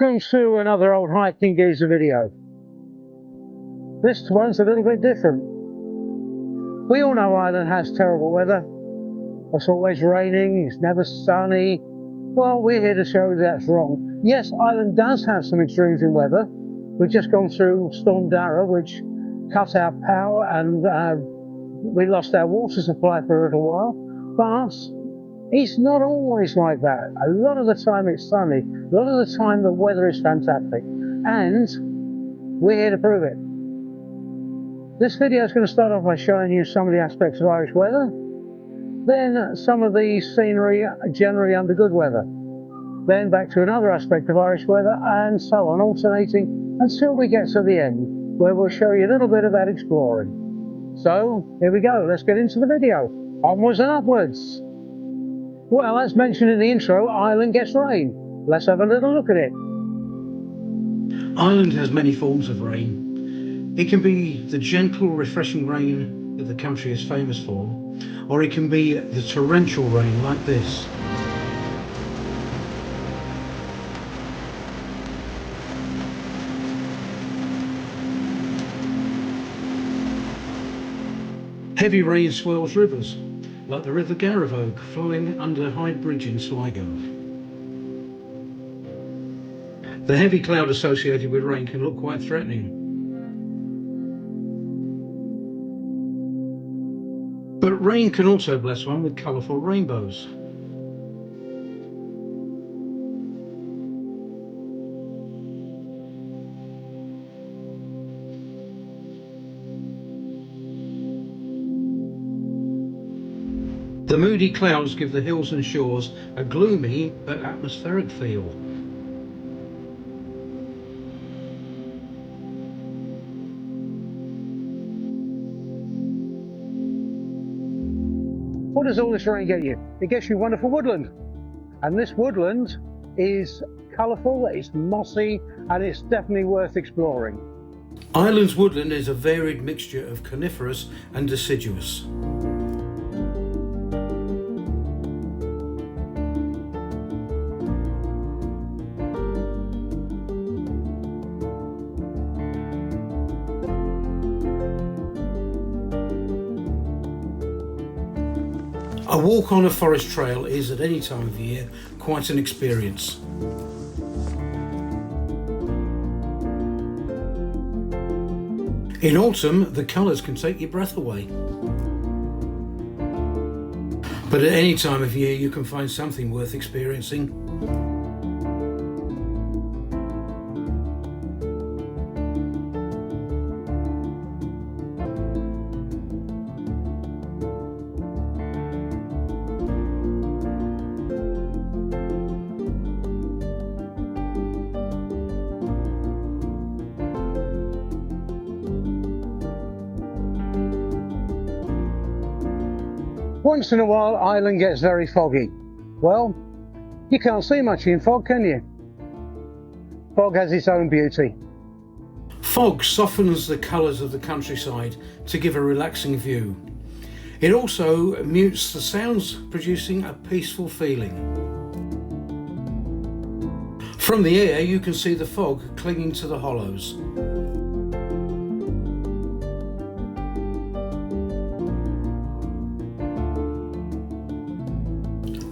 Welcome to another old hiking geezer video. This one's a little bit different. We all know Ireland has terrible weather. It's always raining, it's never sunny. Well, we're here to show you that's wrong. Yes, Ireland does have some extremes in weather. We've just gone through Storm Dara, which cut our power and we lost our water supply for a little while. But it's not always like that. A lot of the time it's sunny. A lot of the time the weather is fantastic. And we're here to prove it. This video is going to start off by showing you some of the aspects of Irish weather. Then some of the scenery generally under good weather. Then back to another aspect of Irish weather, and so on, alternating until we get to the end, where we'll show you a little bit about exploring. So here we go. Let's get into the video. Onwards and upwards. Well, as mentioned in the intro, Ireland gets rain. Let's have a little look at it. Ireland has many forms of rain. It can be the gentle, refreshing rain that the country is famous for, or it can be the torrential rain like this. Heavy rain swells rivers, like the River Garavogue flowing under Hyde Bridge in Sligo. The heavy cloud associated with rain can look quite threatening. But rain can also bless one with colourful rainbows. The moody clouds give the hills and shores a gloomy but atmospheric feel. What does all this rain get you? It gets you wonderful woodland. And this woodland is colourful, it's mossy, and it's definitely worth exploring. Ireland's woodland is a varied mixture of coniferous and deciduous. A walk on a forest trail is, at any time of year, quite an experience. In autumn, the colours can take your breath away. But at any time of year, you can find something worth experiencing. Once in a while, Ireland gets very foggy. Well, you can't see much in fog, can you? Fog has its own beauty. Fog softens the colours of the countryside to give a relaxing view. It also mutes the sounds, producing a peaceful feeling. From the air, you can see the fog clinging to the hollows.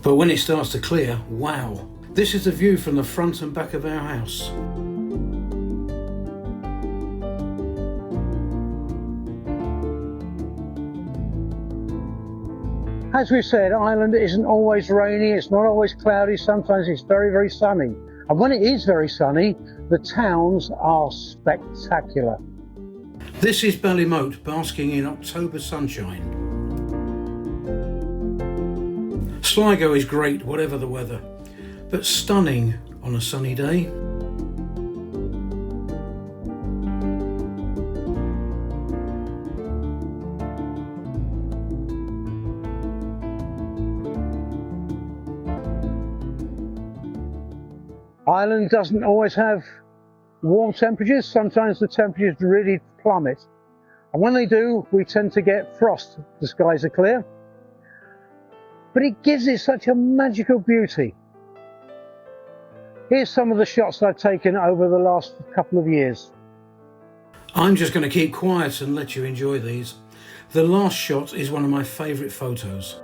But when it starts to clear, wow! This is the view from the front and back of our house. As we've said, Ireland isn't always rainy, it's not always cloudy, sometimes it's very, very sunny. And when it is very sunny, the towns are spectacular. This is Ballymote basking in October sunshine. Sligo is great whatever the weather, but stunning on a sunny day. Ireland doesn't always have warm temperatures, sometimes the temperatures really plummet. And when they do, we tend to get frost. The skies are clear. But it gives it such a magical beauty. Here's some of the shots I've taken over the last couple of years. I'm just going to keep quiet and let you enjoy these. The last shot is one of my favourite photos.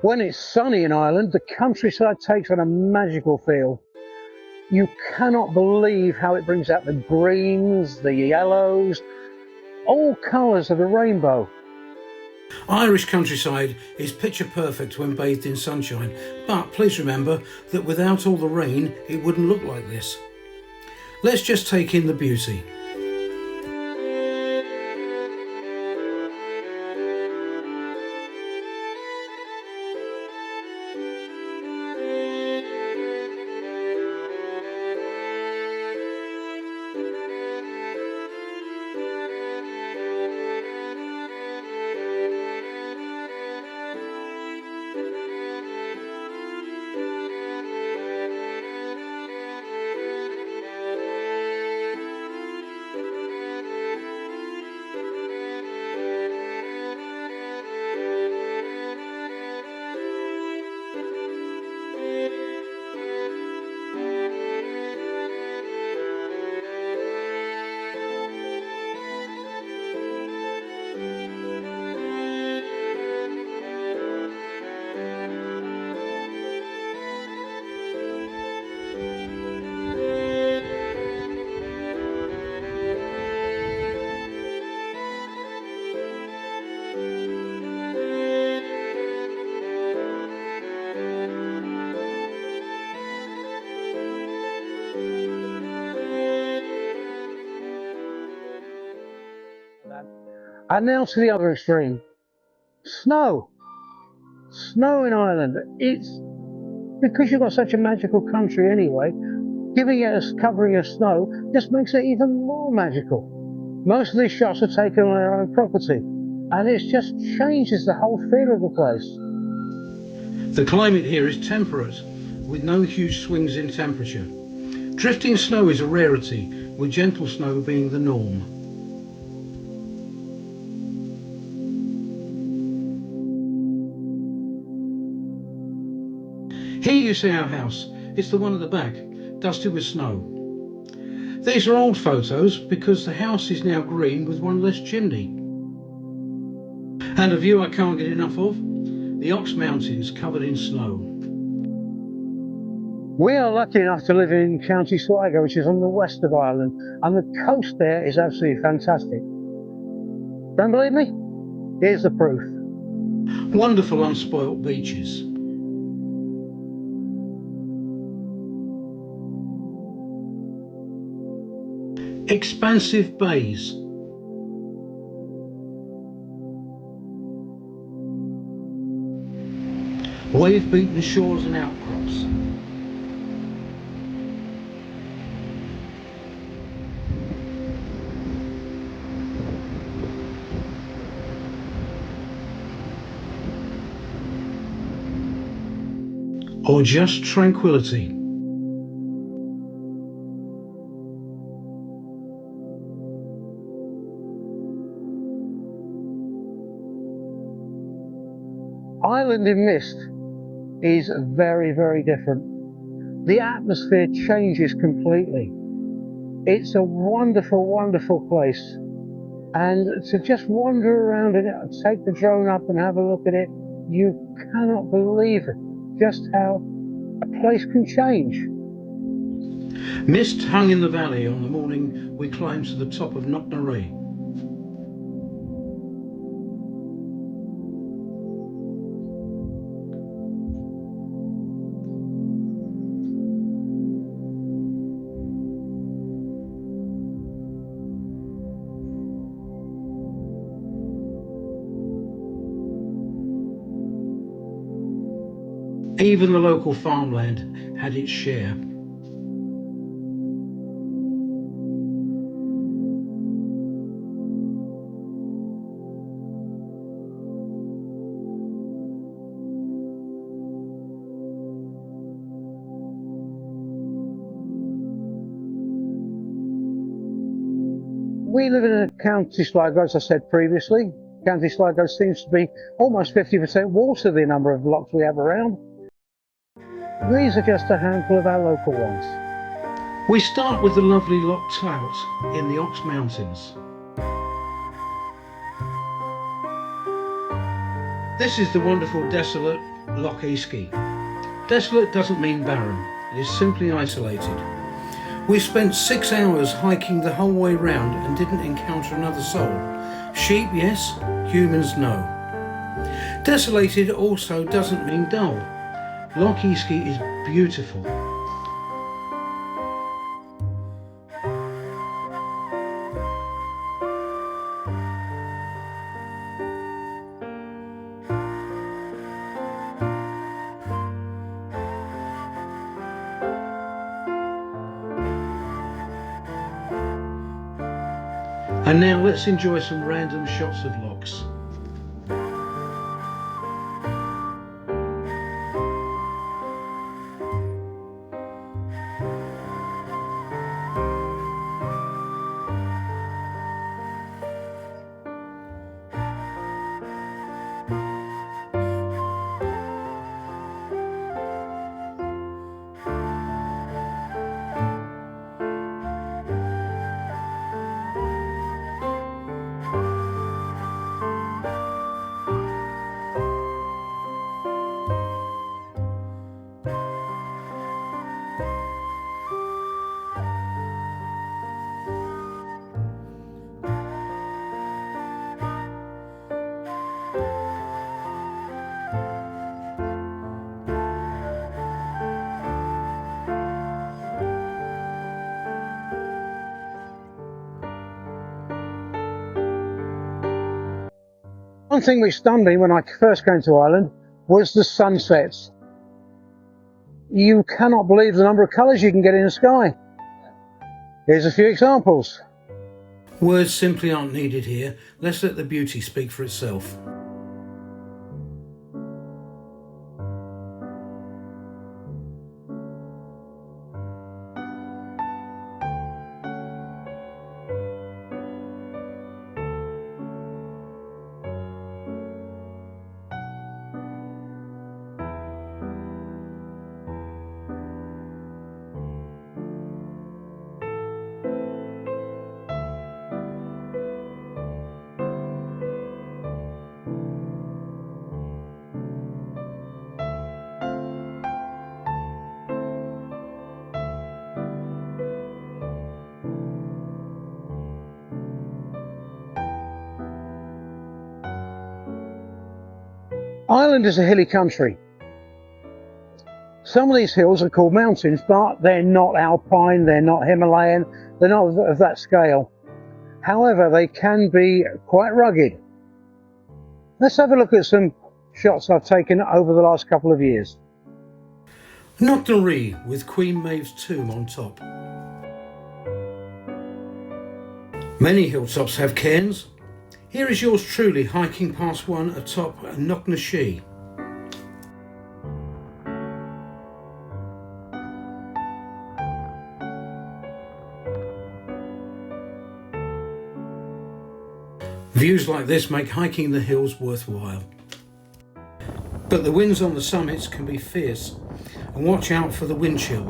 When it's sunny in Ireland, the countryside takes on a magical feel. You cannot believe how it brings out the greens, the yellows, all colours of the rainbow. Irish countryside is picture perfect when bathed in sunshine, but please remember that without all the rain it wouldn't look like this. Let's just take in the beauty. And now to the other extreme. Snow. Snow in Ireland. It's because you've got such a magical country anyway, giving it a covering of snow just makes it even more magical. Most of these shots are taken on our own property, and it just changes the whole feel of the place. The climate here is temperate, with no huge swings in temperature. Drifting snow is a rarity, with gentle snow being the norm. Here you see our house. It's the one at the back, dusted with snow. These are old photos because the house is now green with one less chimney. And a view I can't get enough of, the Ox Mountains covered in snow. We are lucky enough to live in County Sligo, which is on the west of Ireland, and the coast there is absolutely fantastic. Don't believe me? Here's the proof. Wonderful unspoilt beaches. Expansive bays. Wave-beaten shores and outcrops. Or just tranquility. Ireland in mist is very, very different. The atmosphere changes completely. It's a wonderful, wonderful place. And to just wander around in it, take the drone up and have a look at it, You cannot believe just how a place can change. Mist hung in the valley on the morning we climbed to the top of Knocknaree. Even the local farmland had its share. We live in a county Sligo, as I said previously. County Sligo seems to be almost 50% water, the number of locks we have around. These are just a handful of our local ones. We start with the lovely Loch Tout in the Ox Mountains. This is the wonderful desolate Loch Easkey. Desolate doesn't mean barren, it is simply isolated. We spent 6 hours hiking the whole way round and didn't encounter another soul. Sheep, yes, humans, no. Desolated also doesn't mean dull. Loch Easkey is beautiful. And now let's enjoy some random shots of lochs. One thing which stunned me when I first came to Ireland was the sunsets. You cannot believe the number of colours you can get in the sky. Here's a few examples. Words simply aren't needed here. Let's let the beauty speak for itself. Ireland is a hilly country. Some of these hills are called mountains, but they're not alpine, they're not Himalayan, they're not of that scale. However, they can be quite rugged. Let's have a look at some shots I've taken over the last couple of years. Knocknaree with Queen Maeve's tomb on top. Many hilltops have cairns. Here is yours truly hiking past one atop Knocknashee. Views like this make hiking the hills worthwhile. But the winds on the summits can be fierce, and watch out for the wind chill.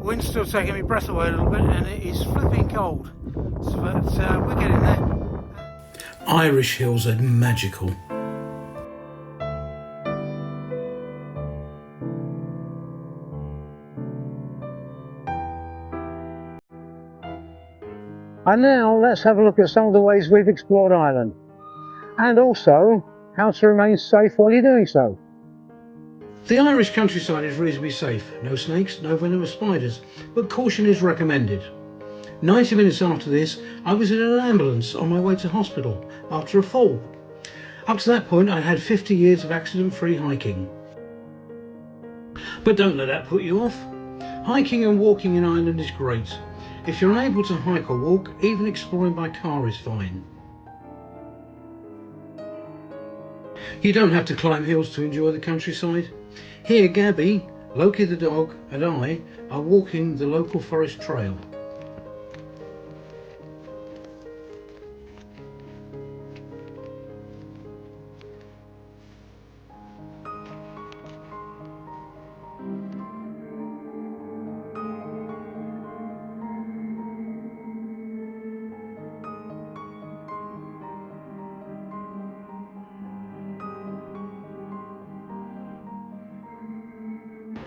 Wind's still taking my breath away a little bit, and it is flipping cold, but we're getting there. Irish hills are magical. And now let's have a look at some of the ways we've explored Ireland, and also how to remain safe while you're doing so. The Irish countryside is reasonably safe. No snakes, no venomous spiders, but caution is recommended. 90 minutes after this, I was in an ambulance on my way to hospital after a fall. Up to that point, I had 50 years of accident-free hiking. But don't let that put you off. Hiking and walking in Ireland is great. If you're unable to hike or walk, even exploring by car is fine. You don't have to climb hills to enjoy the countryside. Here, Gabby, Loki the dog, and I are walking the local forest trail.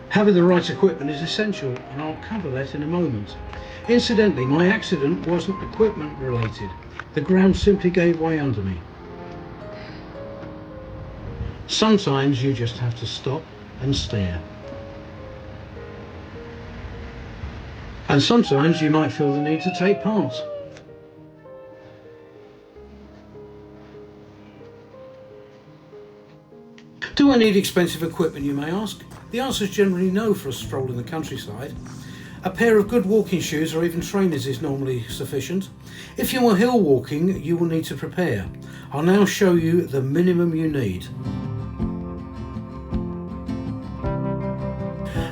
Having the right equipment is essential, and I'll cover that in a moment. Incidentally, my accident wasn't equipment related. The ground simply gave way under me. Sometimes you just have to stop and stare. And sometimes you might feel the need to take part. Do I need expensive equipment, you may ask? The answer is generally no for a stroll in the countryside. A pair of good walking shoes or even trainers is normally sufficient. If you are hill walking, you will need to prepare. I'll now show you the minimum you need.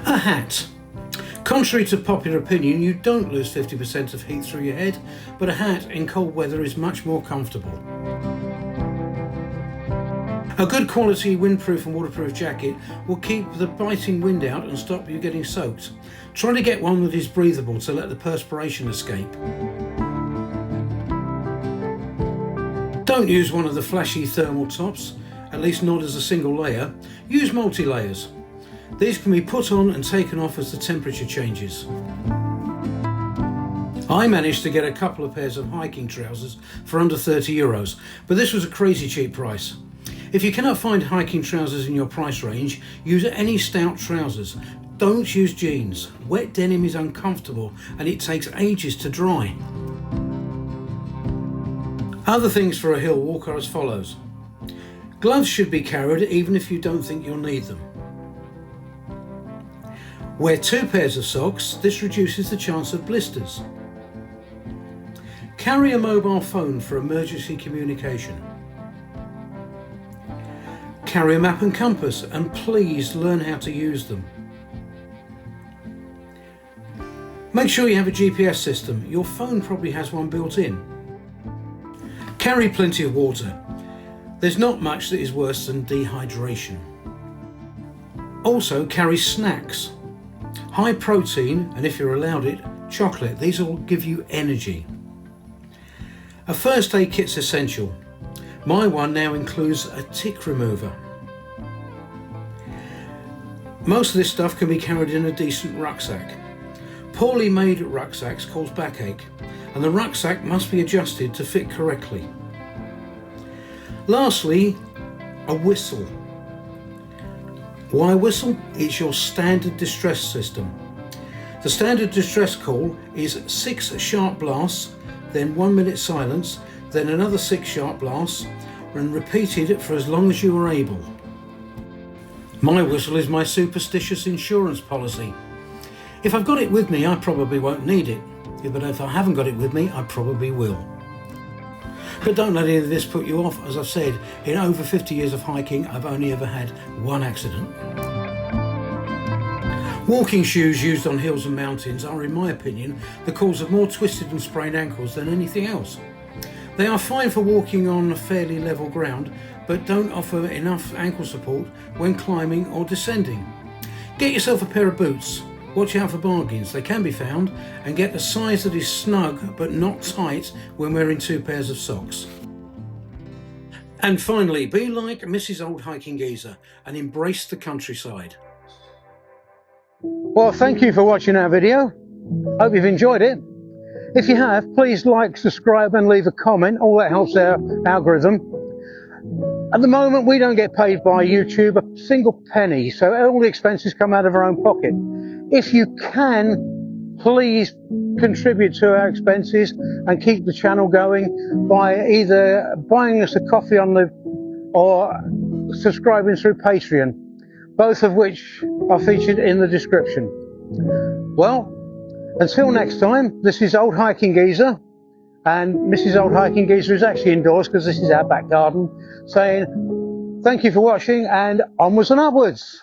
A hat. Contrary to popular opinion, you don't lose 50% of heat through your head, but a hat in cold weather is much more comfortable. A good quality windproof and waterproof jacket will keep the biting wind out and stop you getting soaked. Try to get one that is breathable to let the perspiration escape. Don't use one of the flashy thermal tops, at least not as a single layer. Use multi-layers. These can be put on and taken off as the temperature changes. I managed to get a couple of pairs of hiking trousers for under €30, but this was a crazy cheap price. If you cannot find hiking trousers in your price range, use any stout trousers. Don't use jeans. Wet denim is uncomfortable and it takes ages to dry. Other things for a hill walk are as follows. Gloves should be carried even if you don't think you'll need them. Wear 2 pairs of socks. This reduces the chance of blisters. Carry a mobile phone for emergency communication. Carry a map and compass, and please learn how to use them. Make sure you have a GPS system. Your phone probably has one built in. Carry plenty of water. There's not much that is worse than dehydration. Also carry snacks. High protein, and if you're allowed it, chocolate. These will give you energy. A first aid kit's essential. My one now includes a tick remover. Most of this stuff can be carried in a decent rucksack. Poorly made rucksacks cause backache, and the rucksack must be adjusted to fit correctly. Lastly, a whistle. Why whistle? It's your standard distress system. The standard distress call is 6 sharp blasts, then 1 minute silence, then another 6 sharp blasts, and repeated for as long as you are able. My whistle is my superstitious insurance policy. If I've got it with me, I probably won't need it, but if I haven't got it with me, I probably will. But don't let any of this put you off. As I've said, in over 50 years of hiking, I've only ever had 1 accident. Walking shoes used on hills and mountains are, in my opinion, the cause of more twisted and sprained ankles than anything else. They are fine for walking on fairly level ground, but don't offer enough ankle support when climbing or descending. Get yourself a pair of boots. Watch out for bargains, they can be found, and get a size that is snug but not tight when wearing 2 pairs of socks. And finally, be like Mrs. Old Hiking Geezer and embrace the countryside. Well, thank you for watching our video. Hope you've enjoyed it. If you have, please like, subscribe and leave a comment. All that helps our algorithm. At the moment, we don't get paid by YouTube a single penny, so all the expenses come out of our own pocket. If you can, please contribute to our expenses and keep the channel going by either buying us a coffee or subscribing through Patreon, both of which are featured in the description. Well, until next time, this is Old Hiking Geezer, and Mrs. Old Hiking Geezer is actually indoors because this is our back garden, saying thank you for watching and onwards and upwards.